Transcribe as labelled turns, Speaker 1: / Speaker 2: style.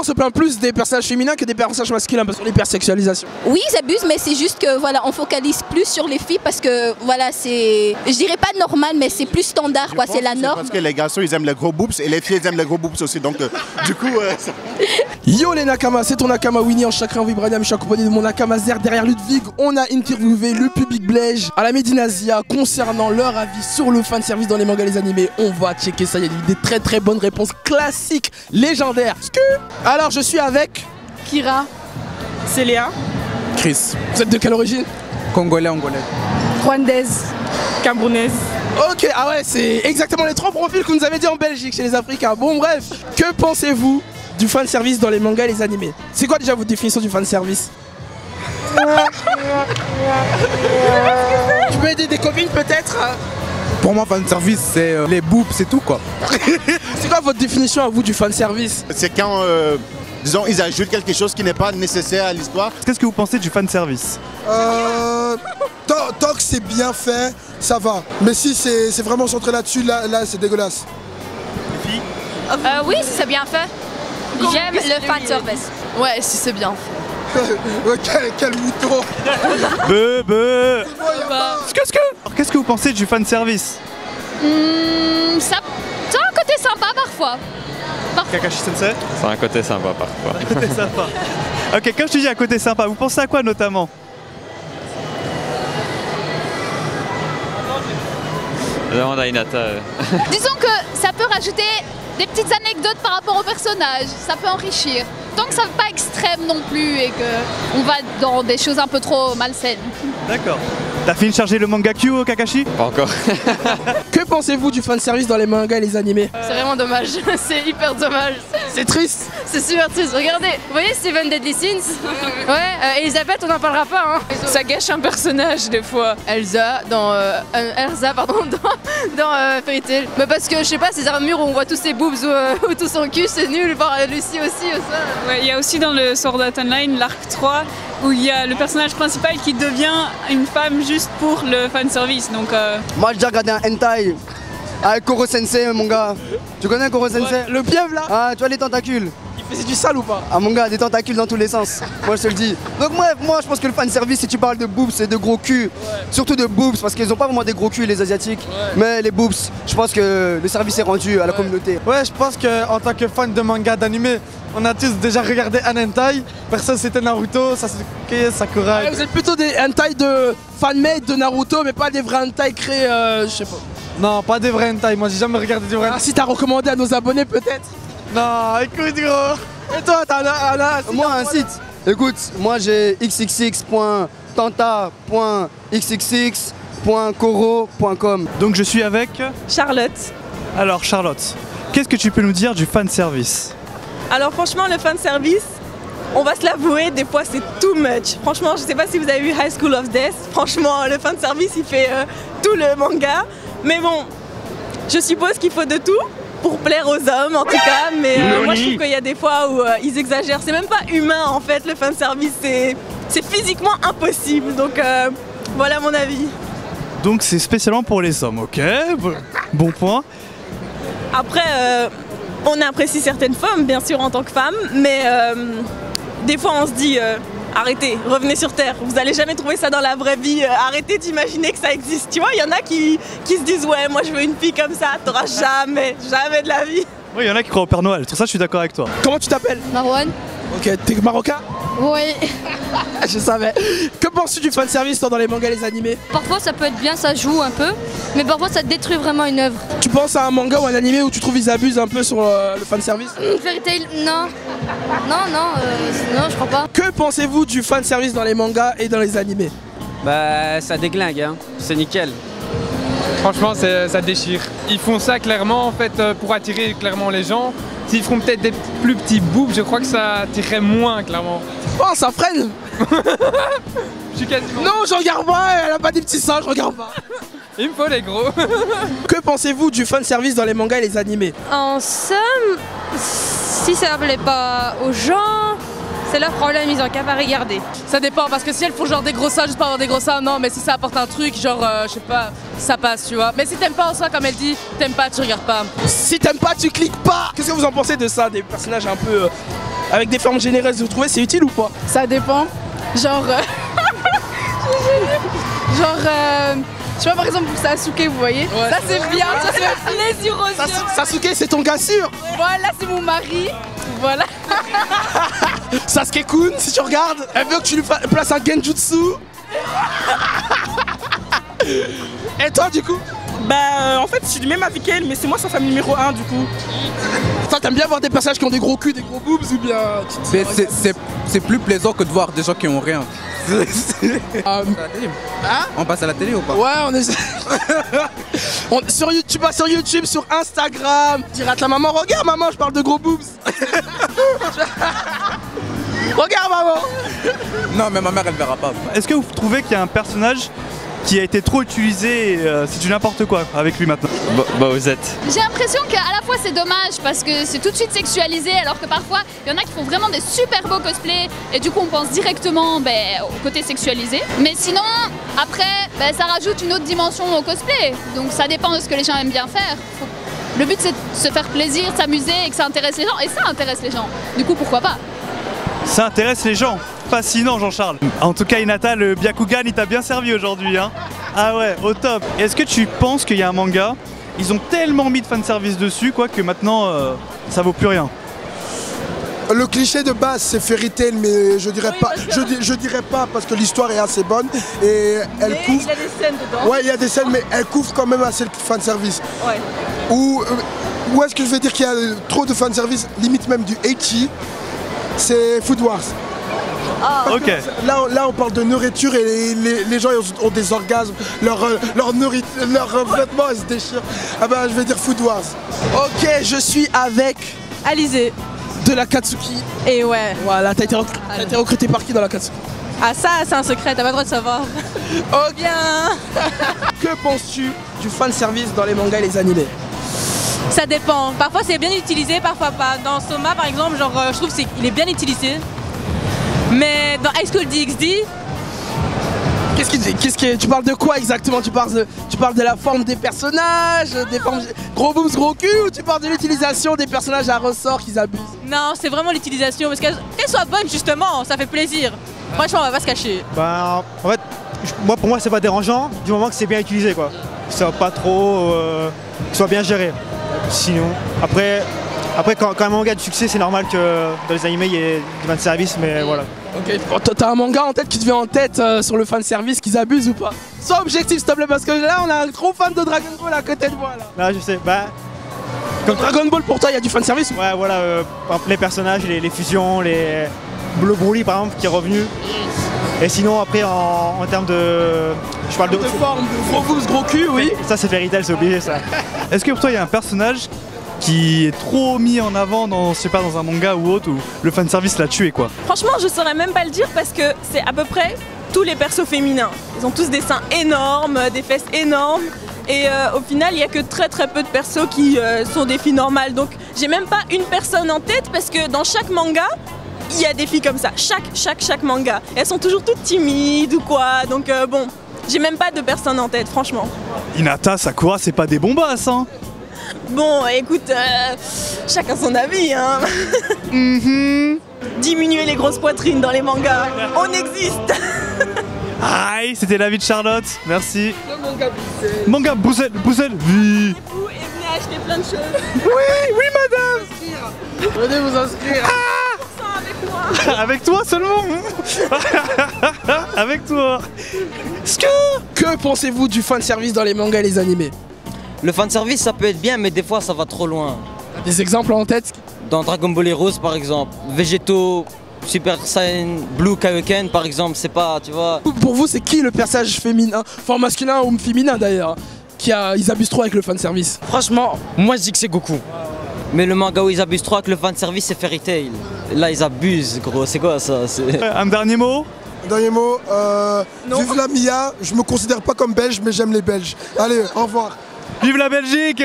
Speaker 1: on se plaint plus des personnages féminins que des personnages masculins parce que l'hypersexualisation.
Speaker 2: Oui, ils abusent, mais c'est juste que voilà, on focalise plus sur les filles parce que voilà, c'est, je dirais pas normal, mais c'est plus standard, quoi, c'est la norme.
Speaker 3: Parce que les garçons ils aiment les gros boobs et les filles elles aiment les gros boobs aussi, donc du coup.
Speaker 1: Yo les Nakama, c'est ton Nakama Winnie en chakra vibranium, je suis accompagné de mon Nakama Zer. Derrière Ludwig, on a interviewé le public belge à la Médinasia concernant leur avis sur le fanservice dans les mangas et les animés. On va checker ça, il y a des très très bonnes réponses classiques, légendaires. Alors je suis avec
Speaker 4: Kira, Célia,
Speaker 1: Chris. Vous êtes de quelle origine?
Speaker 5: Congolais.
Speaker 4: Rwandaise, Camerounaise.
Speaker 1: Ok, ah ouais, c'est exactement les 3 profils que vous nous avez dit en Belgique chez les Africains. Bon bref, que pensez-vous du fanservice dans les mangas et les animés? C'est quoi déjà votre définition du fanservice? Tu peux aider des copines peut-être?
Speaker 5: Pour moi, fanservice, c'est les boobs, c'est tout quoi.
Speaker 1: C'est quoi votre définition à vous du fanservice?
Speaker 3: C'est quand, disons, ils ajoutent quelque chose qui n'est pas nécessaire à l'histoire.
Speaker 6: Qu'est-ce que vous pensez du fanservice?
Speaker 7: Tant que c'est bien fait, ça va. Mais si c'est vraiment centré là-dessus, là c'est dégueulasse.
Speaker 8: Oui, si c'est bien fait. J'aime le fanservice.
Speaker 4: Ouais, si c'est bien fait.
Speaker 7: Quel mouton.
Speaker 6: Beuh. Qu'est-ce que vous pensez du fanservice?
Speaker 8: Ça a un côté sympa parfois.
Speaker 6: Kakashi Sensei?
Speaker 9: C'est un côté sympa parfois.
Speaker 6: Côté sympa. Ok, quand je te dis à côté sympa, vous pensez à quoi notamment?
Speaker 9: Demande à Hinata.
Speaker 8: Disons que ça peut rajouter des petites anecdotes par rapport au personnage. Ça peut enrichir. Tant que ça n'est pas extrême non plus et qu'on va dans des choses un peu trop malsaines.
Speaker 6: D'accord. T'as fini de charger le manga Q, Kakashi?
Speaker 9: Pas encore.
Speaker 1: Que pensez-vous du fanservice dans les mangas et les animés?
Speaker 4: C'est vraiment dommage, c'est hyper dommage.
Speaker 1: C'est triste.
Speaker 4: C'est super triste, regardez, vous voyez Steven Deadly Sins? Ouais, Elisabeth on n'en parlera pas, hein. Ça gâche un personnage des fois. Elsa dans Fairy Tail. Mais parce que je sais pas, ces armures où on voit tous ses boobs ou tout son cul, c'est nul, voir Lucie aussi ça.
Speaker 10: Ouais, il y a aussi dans le Sword Art Online l'arc 3 où il y a le personnage principal qui devient une femme juste pour le fanservice. Donc
Speaker 5: Moi j'ai déjà regardé un hentai avec Koro Sensei, mon gars. Tu connais Koro Sensei?
Speaker 1: Ouais, le pieuvre là?
Speaker 5: Ah, tu vois les tentacules?
Speaker 1: Il faisait du sale ou pas?
Speaker 5: Ah mon gars, des tentacules dans tous les sens. Moi je te le dis. Donc moi je pense que le fanservice, si tu parles de boobs et de gros culs, surtout de boobs, parce qu'ils ont pas vraiment des gros culs les asiatiques, mais les boobs, je pense que le service est rendu à la communauté.
Speaker 7: Ouais, je pense qu'en tant que fan de manga, d'anime, on a tous déjà regardé un hentai. Personne c'était Naruto, Sasuke, Sakura.
Speaker 1: Ouais, vous êtes plutôt des hentai de fan-made de Naruto, mais pas des vrais hentai créés, je sais pas.
Speaker 7: Non, pas des vrais hentai, moi j'ai jamais regardé des vrais hentai.
Speaker 1: Ah, si t'as recommandé à nos abonnés peut-être?
Speaker 7: Non, écoute gros.
Speaker 1: Et toi, t'as un site?
Speaker 5: Moi un site. Écoute, moi j'ai xxx.tanta.xxx.koro.com.
Speaker 6: Donc je suis avec
Speaker 4: Charlotte.
Speaker 6: Alors Charlotte, qu'est-ce que tu peux nous dire du fanservice?
Speaker 4: Alors franchement le fanservice, on va se l'avouer, des fois c'est too much. Franchement, je sais pas si vous avez vu High School of Death. Franchement, le fanservice il fait tout le manga. Mais bon, je suppose qu'il faut de tout pour plaire aux hommes en tout cas. Mais moi je trouve qu'il y a des fois où ils exagèrent. C'est même pas humain en fait le fanservice, c'est physiquement impossible. Donc voilà mon avis.
Speaker 6: Donc c'est spécialement pour les hommes, ok? Bon point.
Speaker 4: Après, on apprécie certaines femmes, bien sûr, en tant que femme, mais des fois, on se dit arrêtez, revenez sur Terre, vous allez jamais trouver ça dans la vraie vie, arrêtez d'imaginer que ça existe. Tu vois, il y en a qui se disent ouais, moi je veux une fille comme ça, t'auras jamais de la vie.
Speaker 6: Oui, il y en a qui croient au Père Noël, tout ça, je suis d'accord avec toi.
Speaker 1: Comment tu t'appelles?
Speaker 8: Marwan?
Speaker 1: Ok, t'es marocain?
Speaker 8: Oui.
Speaker 1: Je savais. Que penses-tu du fanservice dans les mangas et les animés?
Speaker 8: Parfois ça peut être bien, ça joue un peu, mais parfois ça détruit vraiment une œuvre.
Speaker 1: Tu penses à un manga ou un animé où tu trouves ils abusent un peu sur le fanservice?
Speaker 8: Fairy Tail, non. Non, je crois pas.
Speaker 1: Que pensez-vous du fanservice dans les mangas et dans les animés?
Speaker 5: Bah ça déglingue, hein. C'est nickel.
Speaker 11: Franchement, ça déchire. Ils font ça clairement en fait pour attirer clairement les gens. S'ils feront peut-être des plus petits boobs, je crois que ça attirerait moins clairement.
Speaker 1: Oh, ça freine.
Speaker 11: Je suis quasiment...
Speaker 1: Non, je regarde pas, elle a pas des petits seins, je regarde pas.
Speaker 11: Il me faut les gros.
Speaker 1: Que pensez-vous du fanservice dans les mangas et les animés?
Speaker 4: En somme,
Speaker 12: Si ça plaît pas aux gens, c'est leur problème, ils ont qu'à pas regarder.
Speaker 13: Ça dépend, parce que si elles font genre des gros seins juste pour avoir des gros seins, non, mais si ça apporte un truc, genre, je sais pas, ça passe, tu vois. Mais si t'aimes pas en soi, comme elle dit, t'aimes pas, tu regardes pas.
Speaker 1: Si t'aimes pas, tu cliques pas. Qu'est-ce que vous en pensez de ça, des personnages un peu avec des formes généreuses? Vous trouvez c'est utile ou pas?
Speaker 13: Ça dépend. Genre, je sais pas, par exemple pour Sasuke, vous voyez, ouais, ça c'est bien, ça fait plaisir aux yeux.
Speaker 1: Sasuke, c'est ton gars sûr?
Speaker 13: Voilà, c'est mon mari, voilà.
Speaker 1: Sasuke-kun, si tu regardes, elle veut que tu lui places un genjutsu. Et toi du coup?
Speaker 14: Bah en fait je suis même avec elle, mais c'est moi sa femme numéro 1 du coup.
Speaker 1: Toi t'aimes bien voir des personnages qui ont des gros culs, des gros boobs ou bien?
Speaker 15: C'est plus plaisant que de voir des gens qui ont rien. On passe à la télé ou pas?
Speaker 1: Ouais, on est sur YouTube, sur YouTube, sur Instagram. Dire à ta maman, regarde maman, je parle de gros boobs. Regarde maman.
Speaker 15: Non mais ma mère elle verra pas.
Speaker 6: Est-ce que vous trouvez qu'il y a un personnage qui a été trop utilisé et c'est du n'importe quoi avec lui maintenant?
Speaker 9: Bah vous êtes.
Speaker 8: J'ai l'impression qu'à la fois c'est dommage parce que c'est tout de suite sexualisé alors que parfois il y en a qui font vraiment des super beaux cosplays et du coup on pense directement au côté sexualisé. Mais sinon après ça rajoute une autre dimension au cosplay, donc ça dépend de ce que les gens aiment bien faire. Le but c'est de se faire plaisir, de s'amuser et que ça intéresse les gens, et ça intéresse les gens. Du coup pourquoi pas?
Speaker 6: Ça intéresse les gens. Fascinant Jean-Charles. En tout cas Hinata, le Byakugan il t'a bien servi aujourd'hui hein. Ah ouais, au top. Est-ce que tu penses qu'il y a un manga, ils ont tellement mis de fanservice dessus quoi que maintenant ça vaut plus rien?
Speaker 16: Le cliché de base c'est Fairy Tail, mais je dirais pas, je dirais pas parce que l'histoire est assez bonne et elle couvre.
Speaker 4: Il y a des scènes dedans.
Speaker 16: Ouais, il y a des scènes, mais elle couvre quand même assez le fanservice.
Speaker 4: Ouais.
Speaker 16: Où est-ce que je vais dire qu'il y a trop de fanservice, limite même du ecchi, c'est Food Wars.
Speaker 4: Ah,
Speaker 16: ok. Là, on parle de nourriture et les gens ont des orgasmes, leurs vêtements ils se déchirent. Ah bah, je vais dire Food Wars.
Speaker 1: Ok, je suis avec
Speaker 4: Alizé
Speaker 1: de la Katsuki.
Speaker 4: Et ouais.
Speaker 1: Voilà, t'as été recruté par qui dans la Katsuki?
Speaker 4: Ah ça, c'est un secret, t'as pas le droit de savoir.
Speaker 1: Oh bien. Que penses-tu du fanservice dans les mangas et les animés?
Speaker 4: Ça dépend. Parfois c'est bien utilisé, parfois pas. Dans Soma par exemple, genre je trouve qu'il est bien utilisé. Mais dans High School DxD...
Speaker 1: Tu parles de quoi exactement? Tu parles de la forme des personnages, des formes gros boobs, gros cul, ou tu parles de l'utilisation des personnages à ressort qu'ils abusent?
Speaker 4: Non, c'est vraiment l'utilisation, parce qu'elle soit bonne justement, ça fait plaisir. Franchement, on va pas se cacher.
Speaker 17: Bah, en fait, pour moi c'est pas dérangeant, du moment que c'est bien utilisé quoi. Que ça soit pas trop... que soit bien géré. Sinon, après quand un manga a de succès, c'est normal que dans les animés il y ait du fanservice, mais voilà.
Speaker 1: Ok, t'as un manga en tête qui te vient en tête sur le fanservice, qu'ils abusent ou pas? Sois objectif s'il te plaît, parce que là on a un gros fan de Dragon Ball à côté de moi là.
Speaker 17: Là je sais, bah...
Speaker 1: Comme Dragon Ball pour toi il y a du fanservice?
Speaker 17: Ouais voilà, par exemple, les personnages, les fusions, le Broly par exemple qui est revenu. Et sinon après en termes de... Je parle de
Speaker 1: forme, de gros boobs, gros cul, oui.
Speaker 17: Ça c'est Fairy Tail, c'est obligé ça.
Speaker 6: Est-ce que pour toi il y a un personnage qui est trop mis en avant dans, je sais pas, dans un manga ou autre, où le fanservice l'a tué quoi?
Speaker 4: Franchement je saurais même pas le dire parce que c'est à peu près tous les persos féminins. Ils ont tous des seins énormes, des fesses énormes. Et au final il y a que très peu de persos qui sont des filles normales. Donc j'ai même pas une personne en tête parce que dans chaque manga il y a des filles comme ça. Chaque manga. Et elles sont toujours toutes timides ou quoi. Donc bon, j'ai même pas de personne en tête franchement.
Speaker 6: Hinata, Sakura, c'est pas des bombasses hein?
Speaker 4: Bon, écoute, chacun son avis, hein. Diminuer les grosses poitrines dans les mangas, on existe.
Speaker 6: Aïe, c'était l'avis de Charlotte, merci.
Speaker 1: Le manga Boussel.
Speaker 6: Manga Boussel, oui.
Speaker 4: Et venez acheter plein de choses.
Speaker 6: Oui, madame.
Speaker 1: Venez vous inscrire.
Speaker 4: Avec moi.
Speaker 6: Avec toi seulement. Avec toi.
Speaker 1: Que pensez-vous du fanservice dans les mangas et les animés?
Speaker 18: Le fanservice ça peut être bien mais des fois ça va trop loin.
Speaker 1: Des exemples en tête?
Speaker 18: Dans Dragon Ball Heroes par exemple, Végétaux, Super Saiyan, Blue Kaioken par exemple, c'est pas, tu vois...
Speaker 1: Pour vous c'est qui le personnage féminin, enfin masculin ou féminin d'ailleurs, ils abusent trop avec le fanservice?
Speaker 18: Franchement, moi je dis que c'est Goku. Mais le manga où ils abusent trop avec le fanservice c'est Fairy Tail. Là ils abusent gros, c'est quoi ça?
Speaker 6: Un dernier mot?
Speaker 16: Dernier mot, vive la Mia, je me considère pas comme belge mais j'aime les Belges. Allez, au revoir.
Speaker 6: Vive la Belgique!